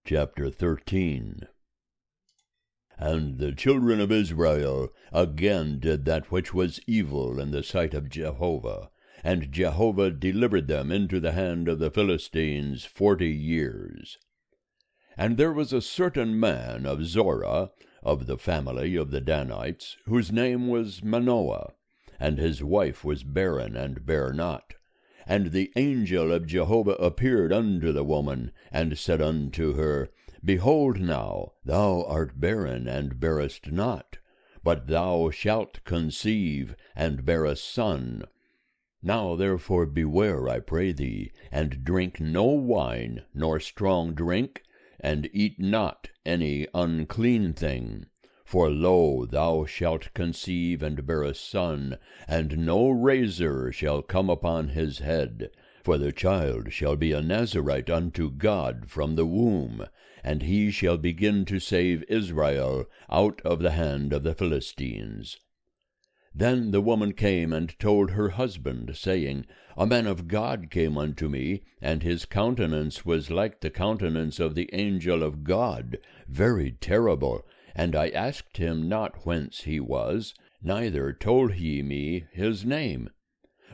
Chapter 13. And the children of Israel again did that which was evil in the sight of Jehovah, and Jehovah delivered them into the hand of the Philistines 40 years. And there was a certain man of Zorah, of the family of the Danites, whose name was Manoah, and his wife was barren and bare not. And the angel of Jehovah appeared unto the woman, and said unto her, Behold now, thou art barren, and bearest not, but thou shalt conceive, and bear a son. Now therefore beware, I pray thee, and drink no wine, nor strong drink, and eat not any unclean thing. For lo, thou shalt conceive and bear a son, and no razor shall come upon his head. For the child shall be a Nazarite unto God from the womb, and he shall begin to save Israel out of the hand of the Philistines. Then the woman came and told her husband, saying, A man of God came unto me, and his countenance was like the countenance of the angel of God, very terrible. And I asked him not whence he was, neither told he me his name.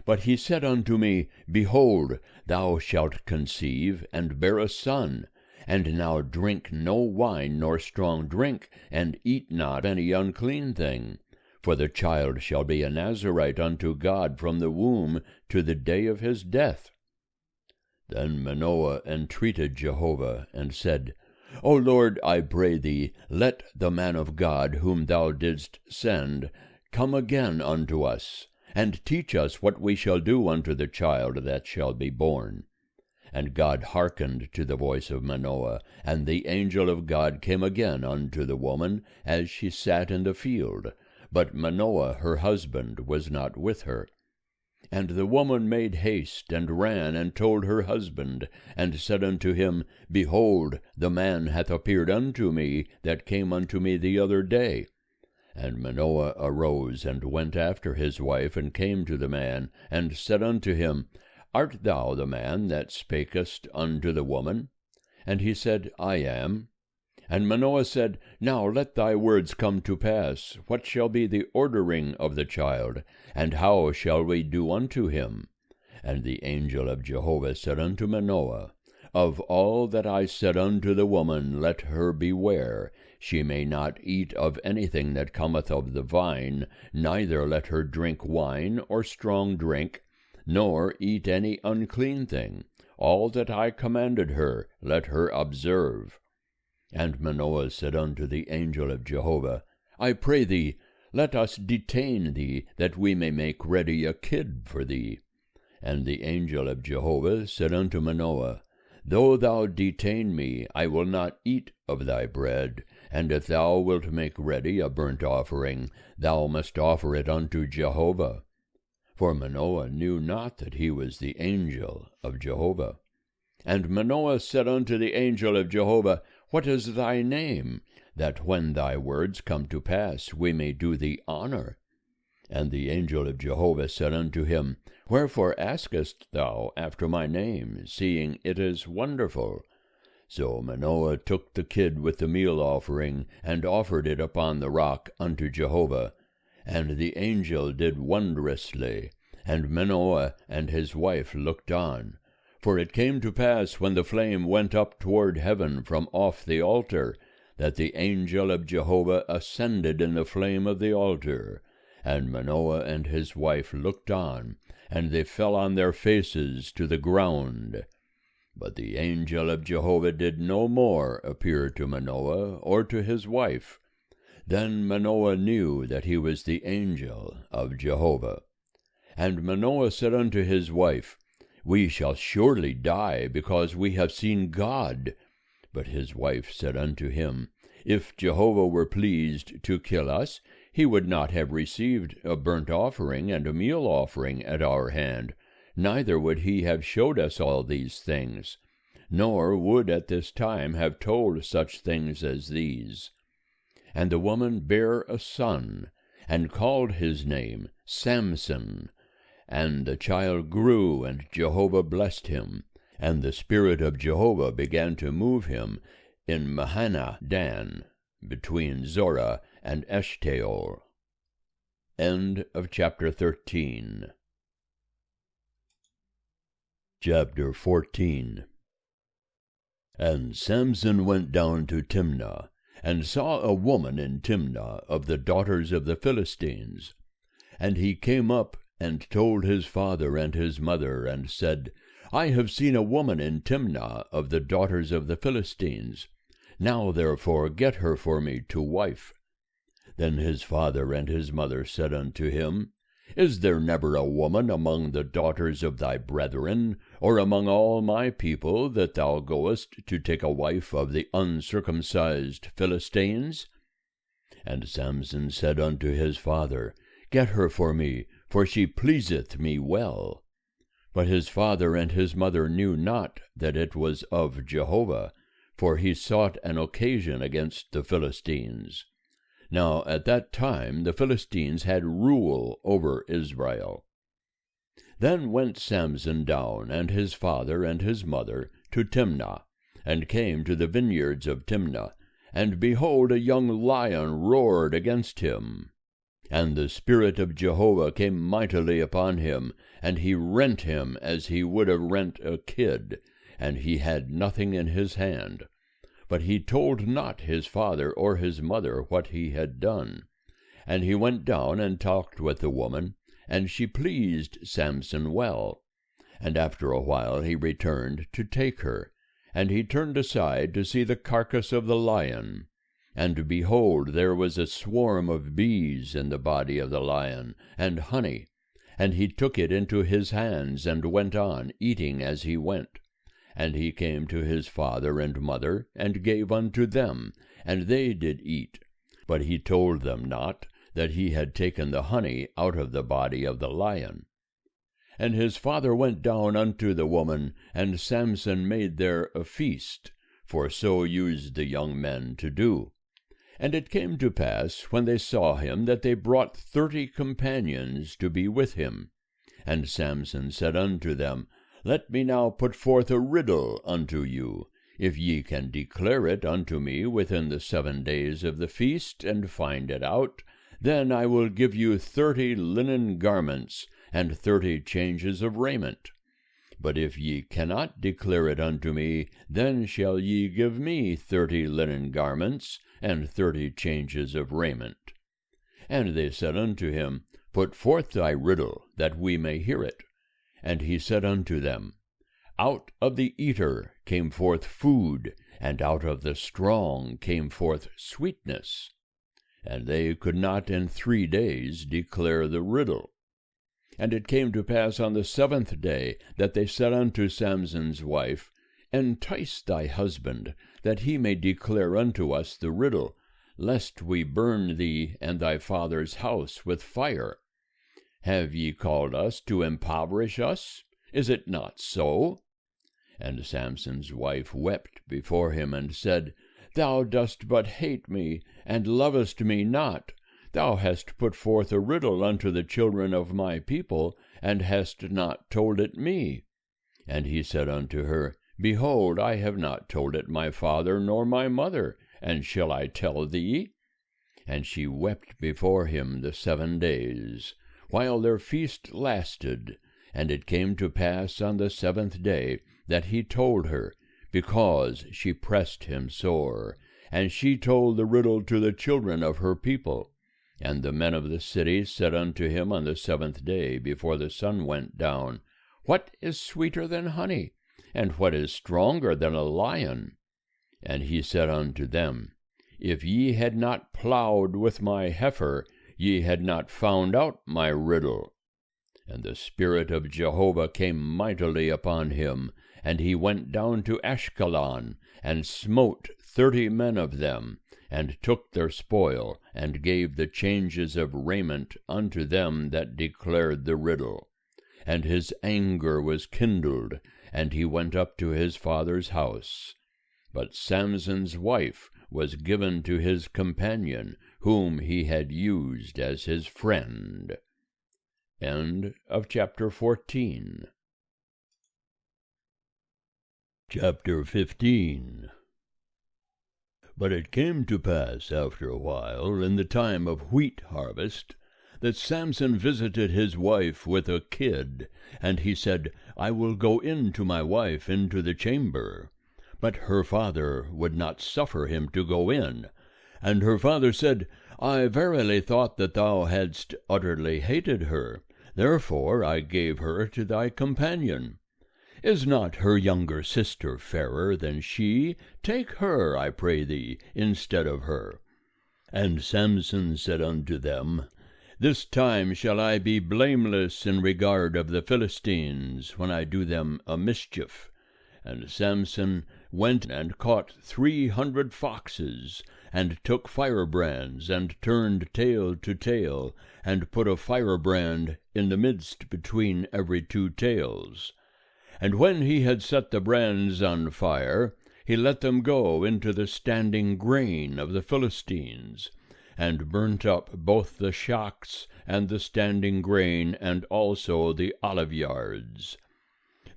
But he said unto me, Behold, thou shalt conceive, and bear a son. And now drink no wine nor strong drink, and eat not any unclean thing. For the child shall be a Nazarite unto God from the womb to the day of his death. Then Manoah entreated Jehovah, and said, O Lord, I pray thee, let the man of God whom thou didst send come again unto us, and teach us what we shall do unto the child that shall be born. And God hearkened to the voice of Manoah, and the angel of God came again unto the woman as she sat in the field, but Manoah her husband was not with her. And the woman made haste, and ran, and told her husband, and said unto him, Behold, the man hath appeared unto me, that came unto me the other day. And Manoah arose, and went after his wife, and came to the man, and said unto him, Art thou the man that spakest unto the woman? And he said, I am. And Manoah said, Now let thy words come to pass. What shall be the ordering of the child? And how shall we do unto him? And the angel of Jehovah said unto Manoah, Of all that I said unto the woman, let her beware. She may not eat of anything that cometh of the vine, neither let her drink wine or strong drink, nor eat any unclean thing. All that I commanded her, let her observe. And Manoah said unto the angel of Jehovah, I pray thee, let us detain thee, that we may make ready a kid for thee. And the angel of Jehovah said unto Manoah, Though thou detain me, I will not eat of thy bread, and if thou wilt make ready a burnt offering, thou must offer it unto Jehovah. For Manoah knew not that he was the angel of Jehovah. And Manoah said unto the angel of Jehovah, What is thy name, that when thy words come to pass we may do thee honor? And the angel of Jehovah said unto him, Wherefore askest thou after my name, seeing it is wonderful? So Manoah took the kid with the meal offering, and offered it upon the rock unto Jehovah. And the angel did wondrously, and Manoah and his wife looked on. For it came to pass, when the flame went up toward heaven from off the altar, that the angel of Jehovah ascended in the flame of the altar. And Manoah and his wife looked on, and they fell on their faces to the ground. But the angel of Jehovah did no more appear to Manoah or to his wife. Then Manoah knew that he was the angel of Jehovah. And Manoah said unto his wife, We shall surely die, because we have seen God. But his wife said unto him, If Jehovah were pleased to kill us, he would not have received a burnt offering and a meal offering at our hand, neither would he have showed us all these things, nor would at this time have told such things as these. And the woman bare a son, and called his name Samson. And the child grew, and Jehovah blessed him. And the Spirit of Jehovah began to move him, in Mahaneh-dan, between Zorah and Eshtaol. End of chapter 13. Chapter 14. And Samson went down to Timnah, and saw a woman in Timnah of the daughters of the Philistines. And he came up, and told his father and his mother, and said, I have seen a woman in Timnah of the daughters of the Philistines. Now therefore get her for me to wife. Then his father and his mother said unto him, Is there never a woman among the daughters of thy brethren, or among all my people, that thou goest to take a wife of the uncircumcised Philistines? And Samson said unto his father, Get her for me, for she pleaseth me well. But his father and his mother knew not that it was of Jehovah, for he sought an occasion against the Philistines. Now at that time the Philistines had rule over Israel. Then went Samson down, and his father and his mother, to Timnah, and came to the vineyards of Timnah, and behold, a young lion roared against him. And the Spirit of Jehovah came mightily upon him, and he rent him as he would have rent a kid, and he had nothing in his hand. But he told not his father or his mother what he had done. And he went down and talked with the woman, and she pleased Samson well. And after a while he returned to take her, and he turned aside to see the carcass of the lion. And behold, there was a swarm of bees in the body of the lion, and honey. And he took it into his hands, and went on, eating as he went. And he came to his father and mother, and gave unto them, and they did eat. But he told them not that he had taken the honey out of the body of the lion. And his father went down unto the woman, and Samson made there a feast, for so used the young men to do. And it came to pass, when they saw him, that they brought 30 companions to be with him. And Samson said unto them, Let me now put forth a riddle unto you. If ye can declare it unto me within the 7 days of the feast, and find it out, then I will give you 30 linen garments, and 30 changes of raiment. But if ye cannot declare it unto me, then shall ye give me 30 linen garments, and 30 changes of raiment. And they said unto him, Put forth thy riddle, that we may hear it. And he said unto them, Out of the eater came forth food, and out of the strong came forth sweetness. And they could not in 3 days declare the riddle. And it came to pass on the 7th day, that they said unto Samson's wife, Entice thy husband, that he may declare unto us the riddle, lest we burn thee and thy father's house with fire. Have ye called us to impoverish us? Is it not so? And Samson's wife wept before him, and said, Thou dost but hate me, and lovest me not. Thou hast put forth a riddle unto the children of my people, and hast not told it me. And he said unto her, Behold, I have not told it my father nor my mother, and shall I tell thee? And she wept before him the 7 days, while their feast lasted. And it came to pass on the 7th day that he told her, because she pressed him sore. And she told the riddle to the children of her people. And the men of the city said unto him on the 7th day, before the sun went down, What is sweeter than honey? And what is stronger than a lion? And he said unto them, If ye had not plowed with my heifer, ye had not found out my riddle. And the Spirit of Jehovah came mightily upon him, and he went down to Ashkelon, and smote 30 men of them, and took their spoil, and gave the changes of raiment unto them that declared the riddle. And his anger was kindled, and he went up to his father's house. But Samson's wife was given to his companion, whom he had used as his friend. End of chapter 14. Chapter 15. But it came to pass after a while, in the time of wheat harvest, that Samson visited his wife with a kid, and he said, I will go in to my wife into the chamber. But her father would not suffer him to go in. And her father said, I verily thought that thou hadst utterly hated her. Therefore I gave her to thy companion. Is not her younger sister fairer than she? Take her, I pray thee, instead of her. And Samson said unto them, This time shall I be blameless in regard of the Philistines, when I do them a mischief. And Samson went and caught 300 foxes, and took firebrands, and turned tail to tail, and put a firebrand in the midst between every 2 tails. And when he had set the brands on fire, he let them go into the standing grain of the Philistines, and burnt up both the shocks and the standing grain, and also the oliveyards.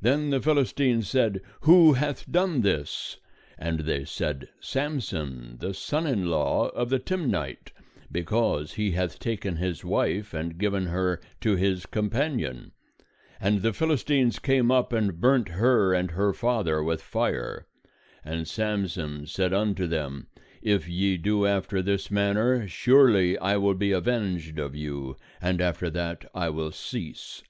Then the Philistines said, Who hath done this? And they said, Samson, the son-in-law of the Timnite, because he hath taken his wife, and given her to his companion. And the Philistines came up and burnt her and her father with fire. And Samson said unto them, If ye do after this manner, surely I will be avenged of you, and after that I will cease.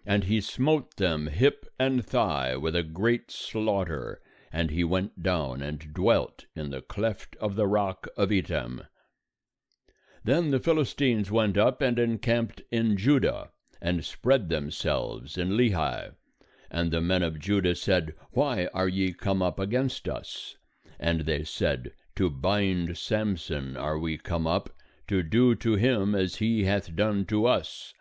And he smote them hip and thigh with a great slaughter, and he went down and dwelt in the cleft of the rock of Etam. Then the Philistines went up and encamped in Judah, and spread themselves in Lehi. And the men of Judah said, Why are ye come up against us? And they said, To bind Samson are we come up, to do to him as he hath done to us.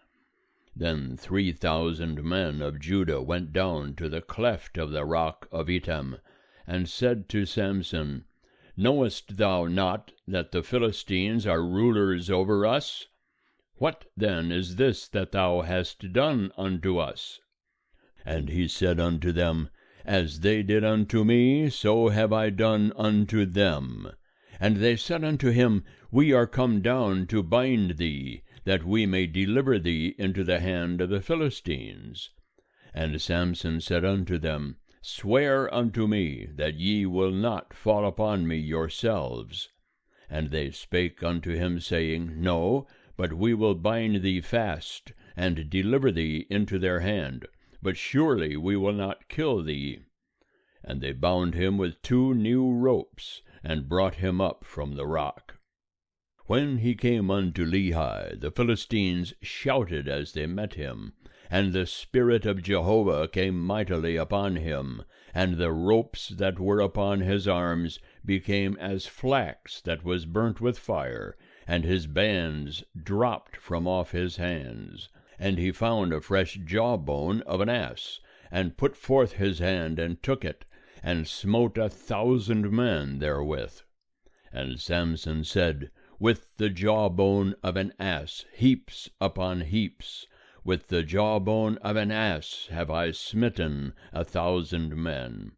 Then 3,000 men of Judah went down to the cleft of the rock of Etam, and said to Samson, Knowest thou not that the Philistines are rulers over us? What then is this that thou hast done unto us? And he said unto them, As they did unto me, so have I done unto them. And they said unto him, We are come down to bind thee, that we may deliver thee into the hand of the Philistines. And Samson said unto them, Swear unto me that ye will not fall upon me yourselves. And they spake unto him, saying, No, but we will bind thee fast, and deliver thee into their hand, but surely we will not kill thee. And they bound him with 2 new ropes, and brought him up from the rock. When he came unto Lehi, the Philistines shouted as they met him, and the Spirit of Jehovah came mightily upon him, and the ropes that were upon his arms became as flax that was burnt with fire, and his bands dropped from off his hands. And he found a fresh jawbone of an ass, and put forth his hand, and took it, and smote 1,000 men therewith. And Samson said, With the jawbone of an ass, heaps upon heaps, with the jawbone of an ass have I smitten 1,000 men.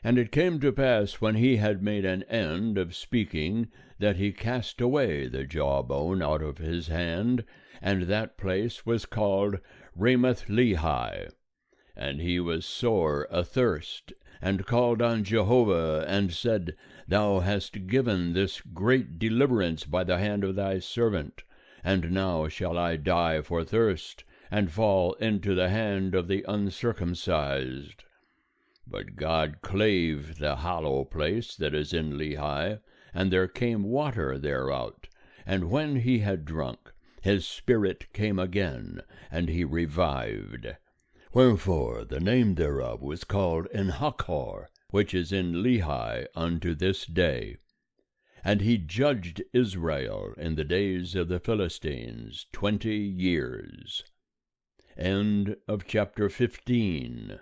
And it came to pass, when he had made an end of speaking, that he cast away the jawbone out of his hand, and that place was called Ramath-Lehi. And he was sore athirst, and called on Jehovah, and said, Thou hast given this great deliverance by the hand of thy servant, and now shall I die for thirst, and fall into the hand of the uncircumcised. But God clave the hollow place that is in Lehi, and there came water thereout. And when he had drunk, his spirit came again, and he revived. Wherefore the name thereof was called En-hakkore, which is in Lehi unto this day. And he judged Israel in the days of the Philistines 20 years. End of chapter 15.